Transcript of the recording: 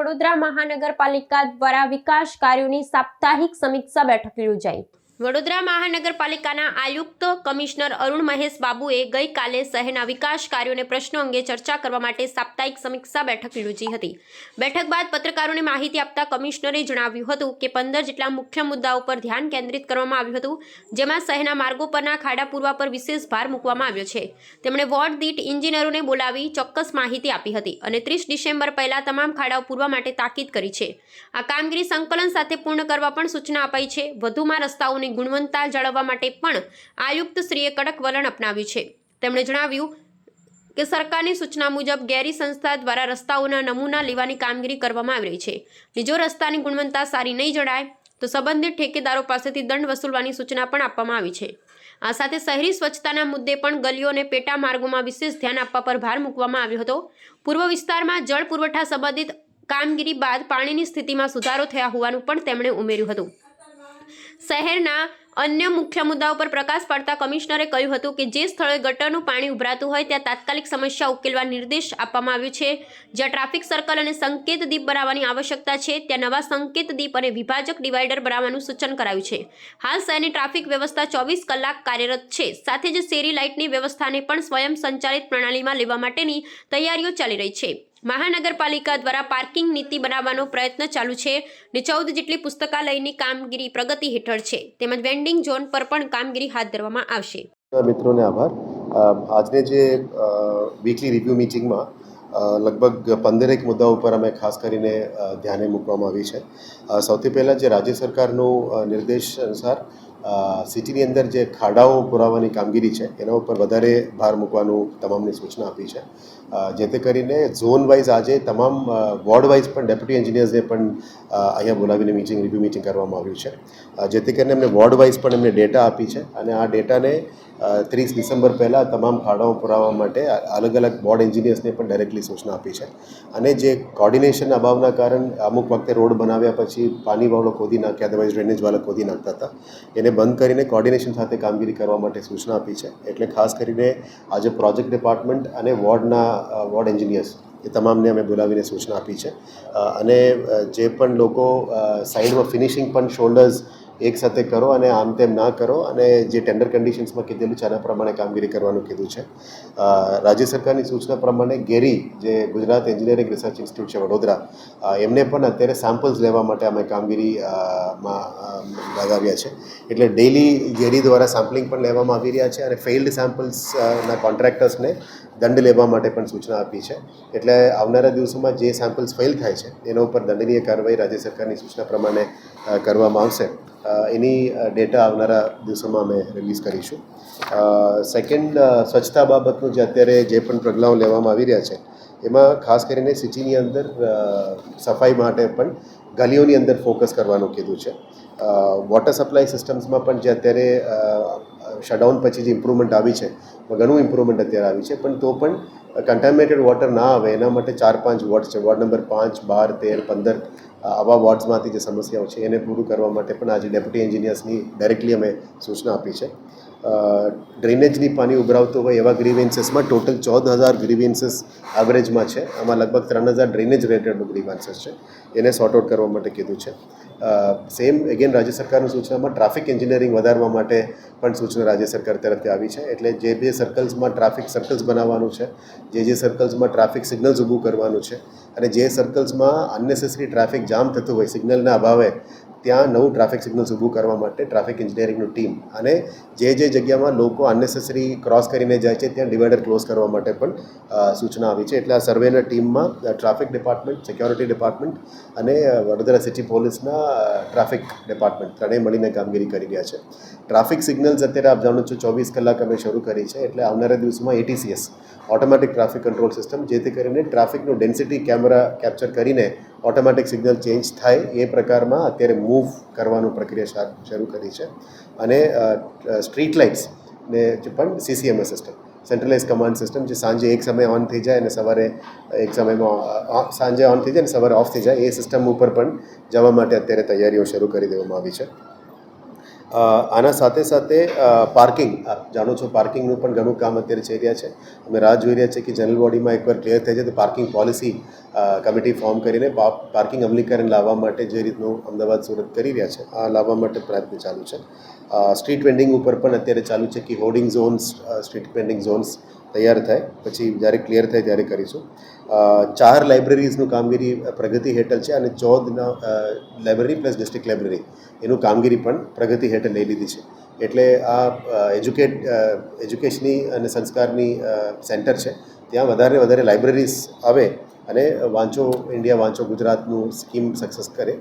વડોદરા મહાનગરપાલિકા દ્વારા વિકાસ કાર્યોની સાપ્તાહિક સમીક્ષા બેઠક યોજાઈ। વડોદરા મહાનગરપાલિકાના આયુક્ત કમિશનર અરુણ મહેશ બાબુએ ગઈકાલે શહેરના વિકાસ કાર્યોને પ્રશ્નો અંગે ચર્ચા કરવા માટે સાપ્તાહિક સમીક્ષા બેઠક યોજી હતી। બેઠક બાદ પત્રકારોને માહિતી આપતા કમિશનરે જણાવ્યું હતું કે 15 જેટલા મુખ્ય મુદ્દાઓ પર ધ્યાન કેન્દ્રિત કરવામાં આવ્યું હતું, જેમાં શહેરના માર્ગો પરના ખાડા પૂરવા પર વિશેષ ભાર મૂકવામાં આવ્યો છે। તેમણે વોર્ડ દીઠ ઇન્જિનિયરોને બોલાવી ચોક્કસ માહિતી આપી હતી અને 30 ડિસેમ્બર પહેલા તમામ ખાડાઓ પૂરવા માટે તાકીદ કરી છે। આ કામગીરી સંકલન સાથે પૂર્ણ કરવા પણ સૂચના અપાઈ છે। વધુમાં રસ્તાઓની ગુણવત્તા જાળવવા માટે પણ આયુક્તશ્રીએ કડક વલણ અપનાવ્યું છે। તેમણે જણાવ્યું કે સરકારની સૂચના મુજબ ગેરી સંસ્થા દ્વારા રસ્તાઓના નમૂના લેવાની કામગીરી કરવામાં આવી રહી છે। જો રસ્તાની ગુણવત્તા સારી નહીં જણાય તો સંબંધિત ઠેકેદારો પાસેથી દંડ વસૂલવાની સૂચના પણ આપવામાં આવી છે। આ સાથે શહેરી સ્વચ્છતાના મુદ્દે પણ ગલીઓ અને પેટા માર્ગોમાં વિશેષ ધ્યાન આપવા પર ભાર મૂકવામાં આવ્યો હતો। પૂર્વ વિસ્તારમાં જળ પુરવઠા સંબંધિત કામગીરી બાદ પાણીની સ્થિતિમાં સુધારો થયા હોવાનું પણ તેમણે ઉમેર્યું હતું। શહેરના અન્ય મુખ્ય મુદ્દાઓ પર પ્રકાશ પાડતા કમિશનરે કહ્યું હતું કે જે સ્થળોએ ગટરનું પાણી ઉભરાતું હોય ત્યાં તાત્કાલિક સમસ્યા ઉકેલવા નિર્દેશ આપવામાં આવ્યો છે। જ્યાં ટ્રાફિક સર્કલ અને સંકેત દીપ બનાવવાની આવશ્યકતા છે ત્યાં નવા સંકેત દીપ અને વિભાજક ડિવાઈડર બનાવવાનું સૂચન કરાયું છે। હાલ શહેરની ટ્રાફિક વ્યવસ્થા 24 કલાક કાર્યરત છે। સાથે જ શેરી લાઇટની વ્યવસ્થાને પણ સ્વયં સંચાલિત પ્રણાલીમાં લેવા માટેની તૈયારીઓ ચાલી રહી છે। મહાનગરપાલિકા દ્વારા પાર્કિંગ નીતિ બનાવવાનો પ્રયત્ન ચાલુ છે અને 14 જેટલી પુસ્તકાલયની કામગીરી પ્રગતિ હેઠળ છે, તેમજ વેન્ડિંગ ઝોન પર પણ કામગીરી હાથ ધરવામાં આવશે। મિત્રોને આભાર। આજને જે વીકલી રિવ્યુ મીટિંગમાં લગભગ 15 મુદ્દાઓ ઉપર અમે ખાસ કરીને ધ્યાને મૂકવામાં આવી છે। સૌથી પહેલાં જે રાજ્ય સરકારનું નિર્દેશ અનુસાર સિટીની અંદર જે ખાડાઓ પુરાવાની કામગીરી છે એના ઉપર વધારે ભાર મૂકવાનું તમામને સૂચના આપી છે, જેથી કરીને ઝોન વાઇઝ આજે તમામ વોર્ડ વાઇઝ પણ ડેપ્યુટી એન્જિનિયર્સને પણ અહીંયા બોલાવીને રિવ્યુ મીટિંગ કરવામાં આવ્યું છે, જેથી કરીને એમને વોર્ડ વાઇઝ પણ એમને ડેટા આપી છે અને આ ડેટાને 30 ડિસેમ્બર પહેલાં તમામ ખાડાઓ પુરાવવા માટે અલગ અલગ બોર્ડ એન્જિનિયર્સને પણ ડાયરેક્ટલી સૂચના આપી છે। અને જે કોર્ડિનેશન અભાવના કારણ અમુક વખતે રોડ બનાવ્યા પછી પાણીવાળો ખોદી નાખ્યા, અદરવાઇઝ ડ્રેનેજવાળા ખોદી નાખતા હતા, એને બંધ કરીને કોર્ડિનેશન સાથે કામગીરી કરવા માટે સૂચના આપી છે। એટલે ખાસ કરીને આજે પ્રોજેક્ટ ડિપાર્ટમેન્ટ અને વોર્ડ એન્જિનિયર્સ એ તમામને અમે બોલાવીને સૂચના આપી છે અને જે પણ લોકો સાઈડમાં ફિનિશિંગ પણ શોલ્ડર્સ એક સાથે કરો અને આમ તેમ ના કરો અને જે ટેન્ડર કન્ડિશન્સમાં કીધેલું છે એના પ્રમાણે કામગીરી કરવાનું કીધું છે। રાજ્ય સરકારની સૂચના પ્રમાણે ગેરી જે ગુજરાત એન્જિનિયરિંગ રિસર્ચ ઇન્સ્ટિટ્યૂટ છે વડોદરા, એમને પણ અત્યારે સેમ્પલ્સ લેવા માટે અમે કામગીરીમાં લગાવ્યા છે। એટલે ડેઇલી ગેરી દ્વારા સેમ્પલિંગ પણ લેવામાં આવી રહ્યા છે અને ફેઇલ્ડ સેમ્પલ્સના કોન્ટ્રાક્ટર્સને દંડ લેવા માટે પણ સૂચના આપી છે। એટલે આવનારા દિવસોમાં જે સેમ્પલ્સ ફેલ થાય છે એના ઉપર દંડનીય કાર્યવાહી રાજ્ય સરકારની સૂચના પ્રમાણે કરવામાં આવશે। એની ડેટા આવનારા દિવસોમાં અમે રિલીઝ કરીશું। સેકન્ડ, સ્વચ્છતા બાબતનું જે અત્યારે જે પણ પગલાઓ લેવામાં આવી રહ્યા છે એમાં ખાસ કરીને સિટીની અંદર સફાઈ માટે પણ ગલીઓની અંદર ફોકસ કરવાનું કીધું છે। વોટર સપ્લાય સિસ્ટમ્સમાં પણ જે અત્યારે શટડાઉન પછી જે ઇમ્પ્રુવમેન્ટ આવી છે ઘણું ઇમ્પ્રુવમેન્ટ અત્યારે આવી છે, પણ તો પણ કન્ટામિનેટેડ વોટર ના આવે એના માટે 4-5 વોર્ડ છે, વોર્ડ નંબર 5, 12, 13, 15 આવા વોર્ડ્સમાંથી જે સમસ્યાઓ છે એને પૂરું કરવા માટે પણ આજે ડેપ્યુટી એન્જિનિયર્સની ડાયરેક્ટલી અમે સૂચના આપી છે। ડ્રેનેજની પાણી ઉભરાવતું હોય એવા ગ્રીવેન્સીસમાં ટોટલ 14,000 ગ્રીવેન્સીસ એવરેજમાં છે, આમાં લગભગ 3,000 ડ્રેનેજ રિલેટેડ ગ્રીવેન્સીસ છે, એને સોર્ટ આઉટ કરવા માટે કીધું છે। સેમ અગેન રાજ્ય સરકારની સૂચનામાં ટ્રાફિક એન્જિનિયરિંગ વધારવા માટે પણ સૂચના રાજ્ય સરકાર તરફથી આવી છે। એટલે જે સર્કલ્સમાં ટ્રાફિક સર્કલ્સ બનાવવાનું છે, જે સર્કલ્સમાં ટ્રાફિક સિગ્નલ્સ ઊભું કરવાનું છે અને જે સર્કલ્સમાં અનનેસેસરી ટ્રાફિક જામ થતું હોય સિગ્નલના અભાવે ત્યાં નવું ટ્રાફિક સિગ્નલ્સ ઊભું કરવા માટે ટ્રાફિક એન્જિનિયરિંગનું ટીમ અને જે જગ્યામાં લોકો અનનેસેસરી ક્રોસ કરીને જાય છે ત્યાં ડિવાઈડર ક્લોઝ કરવા માટે પણ સૂચના આવી છે। એટલે આ સર્વેના ટીમમાં ટ્રાફિક ડિપાર્ટમેન્ટ, સિક્યોરિટી ડિપાર્ટમેન્ટ અને વડોદરા સિટી પોલીસના ટ્રાફિક ડિપાર્ટમેન્ટ ત્રણેય મળીને કામગીરી કરી રહ્યા છે। ટ્રાફિક સિગ્નલ્સ અત્યારે આપ જાણો છો 24 કલાક અમે શરૂ કરી છે, એટલે આવનારા દિવસોમાં ATCS automatic traffic control system, જેથી કરીને ટ્રાફિકનું ડેન્સિટી કેમેરા કેપ્ચર કરીને ઓટોમેટિક સિગ્નલ ચેન્જ થાય એ પ્રકારમાં અત્યારે મૂવ કરવાનું પ્રક્રિયા શરૂ કરી છે। અને સ્ટ્રીટ લાઇટ્સને પણ CCMS system, centralise command system, જે સાંજે એક સમયે ઓન થઈ જાય અને સવારે એક સમયમાં સાંજે ઓન થઈ જાય અને સવારે ઓફ થઈ જાય, એ સિસ્ટમ ઉપર પણ જવા માટે અત્યારે તૈયારીઓ શરૂ કરી દેવામાં આવી છે। આના સાથે સાથે પાર્કિંગ, આપ જાણો છો પાર્કિંગનું પણ ઘણું કામ અત્યારે થઈ રહ્યા છે. અમે રાહ જોઈ રહ્યા છીએ કે જનરલ બોડીમાં એકવાર ક્લિયર થઈ જાય તો પાર્કિંગ પોલિસી કમિટી ફોર્મ કરીને પાર્કિંગ અમલીકરણ લાવવા માટે જે રીતનું અમદાવાદ સુરત કરી રહ્યા છે આ લાવવા માટે પ્રયત્ન ચાલુ છે. સ્ટ્રીટ વેન્ડિંગ ઉપર પણ અત્યારે ચાલુ છે કે hoarding zones, street vending zones તૈયાર થાય પછી જ્યારે ક્લિયર થાય ત્યારે કરીશું. 4 લાઇબ્રેરીઝનું કામગીરી પ્રગતિ હેઠળ છે અને 14 લાઇબ્રેરી પ્લસ ડિસ્ટ્રિક્ટ લાઇબ્રેરી એનું કામગીરી પણ પ્રગતિ હેઠળ લઈ લીધી છે. એટલે આ એજ્યુકેશનની અને સંસ્કારની સેન્ટર છે. ત્યાં વધારે લાઇબ્રેરીઝ આવે અને વાંચો ઇન્ડિયા વાંચો ગુજરાતનું સ્કીમ સક્સેસ કરે